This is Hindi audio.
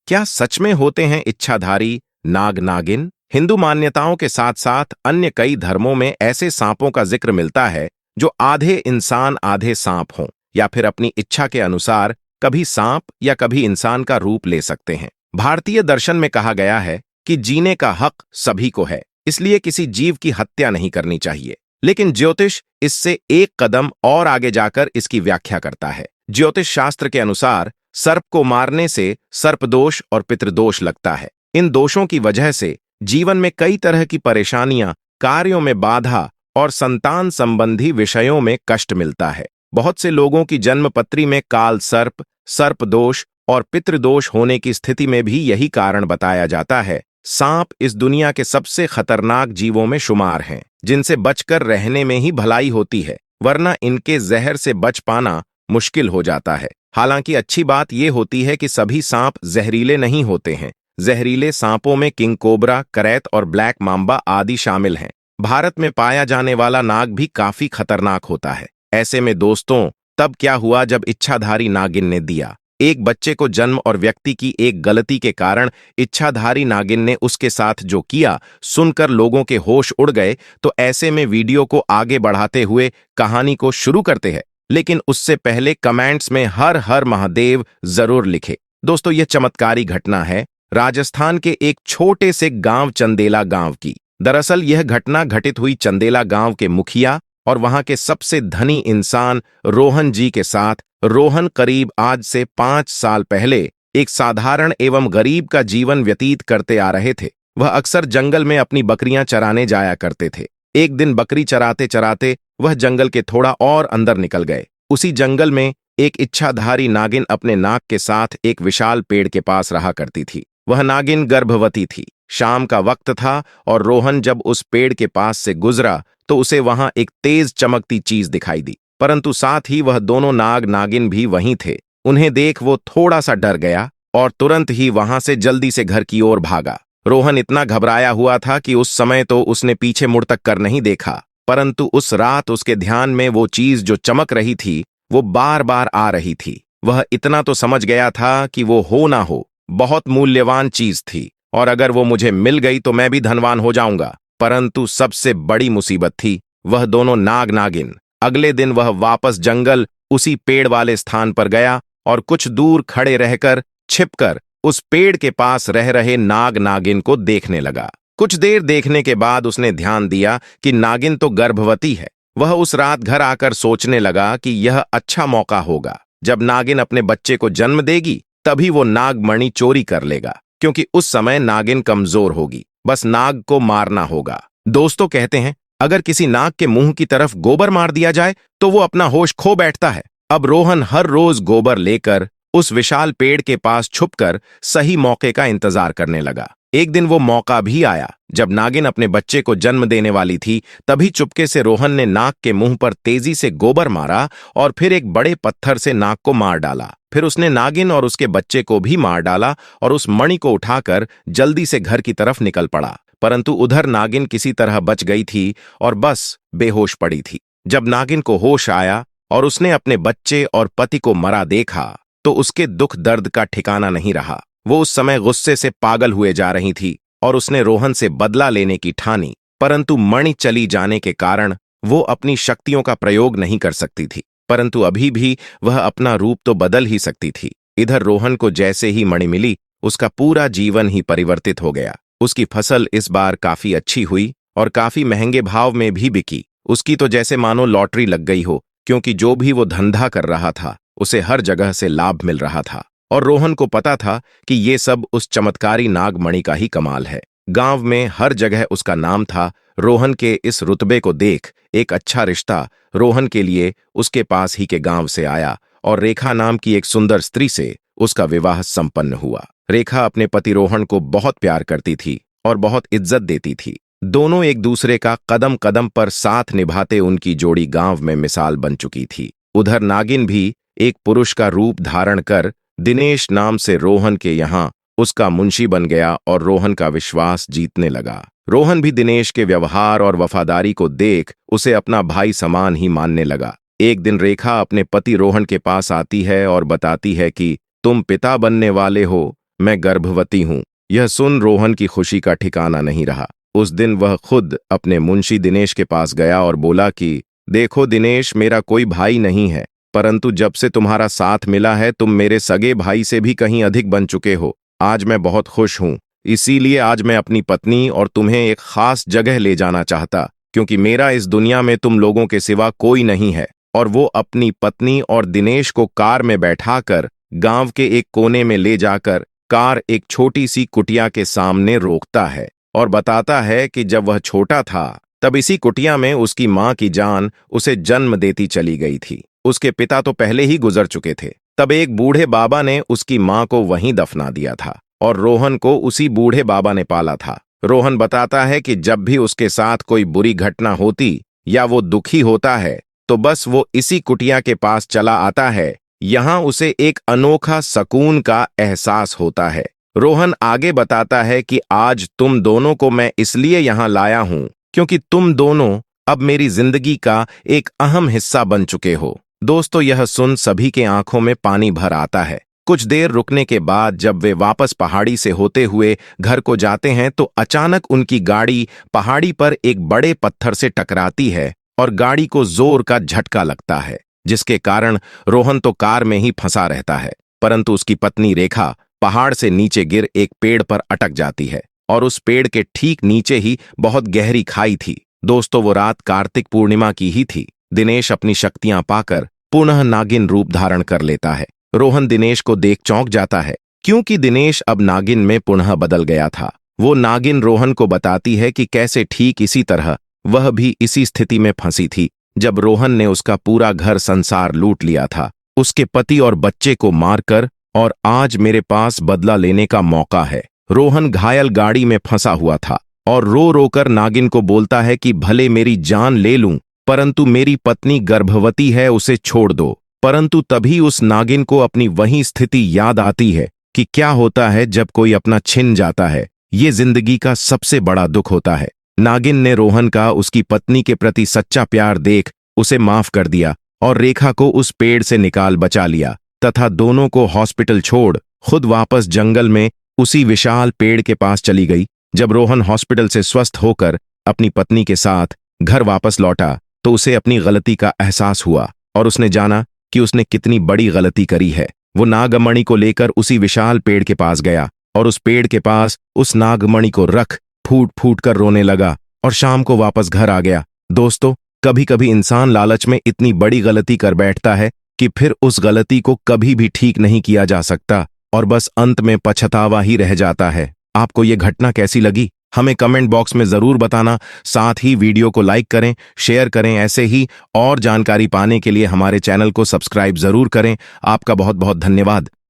क्या सच में होते हैं इच्छाधारी नाग नागिन? हिंदू मान्यताओं के साथ साथ अन्य कई धर्मों में ऐसे सांपों का जिक्र मिलता है जो आधे इंसान आधे सांप हों, या फिर अपनी इच्छा के अनुसार कभी सांप या कभी इंसान का रूप ले सकते हैं। भारतीय दर्शन में कहा गया है कि जीने का हक सभी को है, इसलिए किसी जीव की हत्या नहीं करनी चाहिए। लेकिन ज्योतिष इससे एक कदम और आगे जाकर इसकी व्याख्या करता है। ज्योतिष शास्त्र के अनुसार सर्प को मारने से सर्पदोष और पितृदोष लगता है। इन दोषों की वजह से जीवन में कई तरह की परेशानियां, कार्यों में बाधा और संतान संबंधी विषयों में कष्ट मिलता है। बहुत से लोगों की जन्मपत्री में काल सर्प, सर्पदोष और पितृदोष होने की स्थिति में भी यही कारण बताया जाता है। सांप इस दुनिया के सबसे खतरनाक जीवों में शुमार हैं, जिनसे बचकर रहने में ही भलाई होती है, वरना इनके जहर से बच पाना मुश्किल हो जाता है। हालांकि अच्छी बात यह होती है कि सभी सांप जहरीले नहीं होते हैं। जहरीले सांपों में किंग कोबरा, करैत और ब्लैक मांबा आदि शामिल हैं। भारत में पाया जाने वाला नाग भी काफी खतरनाक होता है। ऐसे में दोस्तों, तब क्या हुआ जब इच्छाधारी नागिन ने दिया एक बच्चे को जन्म और व्यक्ति की एक गलती के कारण इच्छाधारी नागिन ने उसके साथ जो किया, सुनकर लोगों के होश उड़ गए। तो ऐसे में वीडियो को आगे बढ़ाते हुए कहानी को शुरू करते हैं, लेकिन उससे पहले कमेंट्स में हर हर महादेव जरूर लिखे। दोस्तों, यह चमत्कारी घटना है राजस्थान के एक छोटे से गांव चंदेला गांव की। दरअसल यह घटना घटित हुई चंदेला गांव के मुखिया और वहां के सबसे धनी इंसान रोहन जी के साथ। रोहन करीब आज से 5 साल पहले एक साधारण एवं गरीब का जीवन व्यतीत करते आ रहे थे। वह अक्सर जंगल में अपनी बकरियां चराने जाया करते थे। एक दिन बकरी चराते चराते वह जंगल के थोड़ा और अंदर निकल गए। उसी जंगल में एक इच्छाधारी नागिन अपने नाग के साथ एक विशाल पेड़ के पास रहा करती थी। वह नागिन गर्भवती थी। शाम का वक्त था और रोहन जब उस पेड़ के पास से गुजरा तो उसे वहां एक तेज चमकती चीज दिखाई दी, परंतु साथ ही वह दोनों नाग नागिन भी वहीं थे। उन्हें देख वो थोड़ा सा डर गया और तुरंत ही वहां से जल्दी से घर की ओर भागा। रोहन इतना घबराया हुआ था कि उस समय तो उसने पीछे मुड़ तक कर नहीं देखा, परंतु उस रात उसके ध्यान में वो चीज जो चमक रही थी वो बार बार आ रही थी। वह इतना तो समझ गया था कि वो हो ना हो बहुत मूल्यवान चीज थी, और अगर वो मुझे मिल गई तो मैं भी धनवान हो जाऊंगा। परंतु सबसे बड़ी मुसीबत थी वह दोनों नाग नागिन। अगले दिन वह वापस जंगल उसी पेड़ वाले स्थान पर गया और कुछ दूर खड़े रहकर छिपकर उस पेड़ के पास रह रहे नाग नागिन को देखने लगा। कुछ देर देखने के बाद उसने ध्यान दिया कि नागिन तो गर्भवती है। वह उस रात घर आकर सोचने लगा कि यह अच्छा मौका होगा। जब नागिन अपने बच्चे को जन्म देगी तभी वो नागमणि चोरी कर लेगा, क्योंकि उस समय नागिन कमजोर होगी। बस नाग को मारना होगा। दोस्तों कहते हैं, अगर किसी नाग के मुंह की तरफ गोबर मार दिया जाए तो वो अपना होश खो बैठता है। अब रोहन हर रोज गोबर लेकर उस विशाल पेड़ के पास छुपकर सही मौके का इंतजार करने लगा। एक दिन वो मौका भी आया जब नागिन अपने बच्चे को जन्म देने वाली थी। तभी चुपके से रोहन ने नाग के मुंह पर तेजी से गोबर मारा और फिर एक बड़े पत्थर से नाग को मार डाला। फिर उसने नागिन और उसके बच्चे को भी मार डाला और उस मणि को उठाकर जल्दी से घर की तरफ निकल पड़ा। परंतु उधर नागिन किसी तरह बच गई थी और बस बेहोश पड़ी थी। जब नागिन को होश आया और उसने अपने बच्चे और पति को मरा देखा तो उसके दुख दर्द का ठिकाना नहीं रहा। वो उस समय गुस्से से पागल हुए जा रही थी और उसने रोहन से बदला लेने की ठानी, परंतु मणि चली जाने के कारण वो अपनी शक्तियों का प्रयोग नहीं कर सकती थी। परंतु अभी भी वह अपना रूप तो बदल ही सकती थी। इधर रोहन को जैसे ही मणि मिली उसका पूरा जीवन ही परिवर्तित हो गया। उसकी फसल इस बार काफी अच्छी हुई और काफी महंगे भाव में भी बिकी। उसकी तो जैसे मानो लॉटरी लग गई हो, क्योंकि जो भी वो धंधा कर रहा था उसे हर जगह से लाभ मिल रहा था। और रोहन को पता था कि ये सब उस चमत्कारी नागमणि का ही कमाल है। गांव में हर जगह उसका नाम था। रोहन के इस रुतबे को देख एक अच्छा रिश्ता रोहन के लिए उसके पास ही के गांव से आया और रेखा नाम की एक सुंदर स्त्री से उसका विवाह संपन्न हुआ। रेखा अपने पति रोहन को बहुत प्यार करती थी और बहुत इज्जत देती थी। दोनों एक दूसरे का कदम कदम पर साथ निभाते उनकी जोड़ी गांव में मिसाल बन चुकी थी। उधर नागिन भी एक पुरुष का रूप धारण कर दिनेश नाम से रोहन के यहाँ उसका मुंशी बन गया और रोहन का विश्वास जीतने लगा। रोहन भी दिनेश के व्यवहार और वफादारी को देख उसे अपना भाई समान ही मानने लगा। एक दिन रेखा अपने पति रोहन के पास आती है और बताती है कि तुम पिता बनने वाले हो, मैं गर्भवती हूँ। यह सुन रोहन की खुशी का ठिकाना नहीं रहा। उस दिन वह खुद अपने मुंशी दिनेश के पास गया और बोला कि देखो दिनेश, मेरा कोई भाई नहीं है, परंतु जब से तुम्हारा साथ मिला है तुम मेरे सगे भाई से भी कहीं अधिक बन चुके हो। आज मैं बहुत खुश हूँ। इसीलिए आज मैं अपनी पत्नी और तुम्हें एक खास जगह ले जाना चाहता, क्योंकि मेरा इस दुनिया में तुम लोगों के सिवा कोई नहीं है। और वो अपनी पत्नी और दिनेश को कार में बैठाकर गांव के एक कोने में ले जाकर कार एक छोटी सी कुटिया के सामने रोकता है और बताता है कि जब वह छोटा था तब इसी कुटिया में उसकी मां की जान उसे जन्म देती चली गई थी। उसके पिता तो पहले ही गुजर चुके थे। तब एक बूढ़े बाबा ने उसकी मां को वहीं दफना दिया था और रोहन को उसी बूढ़े बाबा ने पाला था। रोहन बताता है कि जब भी उसके साथ कोई बुरी घटना होती या वो दुखी होता है तो बस वो इसी कुटिया के पास चला आता है। यहां उसे एक अनोखा सकून का एहसास होता है। रोहन आगे बताता है कि आज तुम दोनों को मैं इसलिए यहां लाया हूं क्योंकि तुम दोनों अब मेरी जिंदगी का एक अहम हिस्सा बन चुके हो। दोस्तों, यह सुन सभी के आंखों में पानी भर आता है। कुछ देर रुकने के बाद जब वे वापस पहाड़ी से होते हुए घर को जाते हैं तो अचानक उनकी गाड़ी पहाड़ी पर एक बड़े पत्थर से टकराती है और गाड़ी को जोर का झटका लगता है, जिसके कारण रोहन तो कार में ही फंसा रहता है, परंतु उसकी पत्नी रेखा पहाड़ से नीचे गिर एक पेड़ पर अटक जाती है और उस पेड़ के ठीक नीचे ही बहुत गहरी खाई थी। दोस्तों, वो रात कार्तिक पूर्णिमा की ही थी। दिनेश अपनी शक्तियां पाकर पुनः नागिन रूप धारण कर लेता है। रोहन दिनेश को देख चौंक जाता है क्योंकि दिनेश अब नागिन में पुनः बदल गया था। वो नागिन रोहन को बताती है कि कैसे ठीक इसी तरह वह भी इसी स्थिति में फंसी थी जब रोहन ने उसका पूरा घर संसार लूट लिया था, उसके पति और बच्चे को मारकर, और आज मेरे पास बदला लेने का मौका है। रोहन घायल गाड़ी में फंसा हुआ था और रो रोकर नागिन को बोलता है कि भले मेरी जान ले लूं, परंतु मेरी पत्नी गर्भवती है, उसे छोड़ दो। परंतु तभी उस नागिन को अपनी वही स्थिति याद आती है कि क्या होता है जब कोई अपना छिन जाता है। ये जिंदगी का सबसे बड़ा दुख होता है। नागिन ने रोहन का उसकी पत्नी के प्रति सच्चा प्यार देख उसे माफ कर दिया और रेखा को उस पेड़ से निकाल बचा लिया तथा दोनों को हॉस्पिटल छोड़ खुद वापस जंगल में उसी विशाल पेड़ के पास चली गई। जब रोहन हॉस्पिटल से स्वस्थ होकर अपनी पत्नी के साथ घर वापस लौटा तो उसे अपनी गलती का एहसास हुआ और उसने जाना कि उसने कितनी बड़ी गलती करी है। वो नागमणि को लेकर उसी विशाल पेड़ के पास गया और उस पेड़ के पास उस नागमणि को रख फूट फूट कर रोने लगा और शाम को वापस घर आ गया। दोस्तों, कभी कभी इंसान लालच में इतनी बड़ी गलती कर बैठता है कि फिर उस गलती को कभी भी ठीक नहीं किया जा सकता और बस अंत में पछतावा ही रह जाता है। आपको ये घटना कैसी लगी हमें कमेंट बॉक्स में जरूर बताना। साथ ही वीडियो को लाइक करें, शेयर करें। ऐसे ही और जानकारी पाने के लिए हमारे चैनल को सब्सक्राइब जरूर करें। आपका बहुत बहुत धन्यवाद।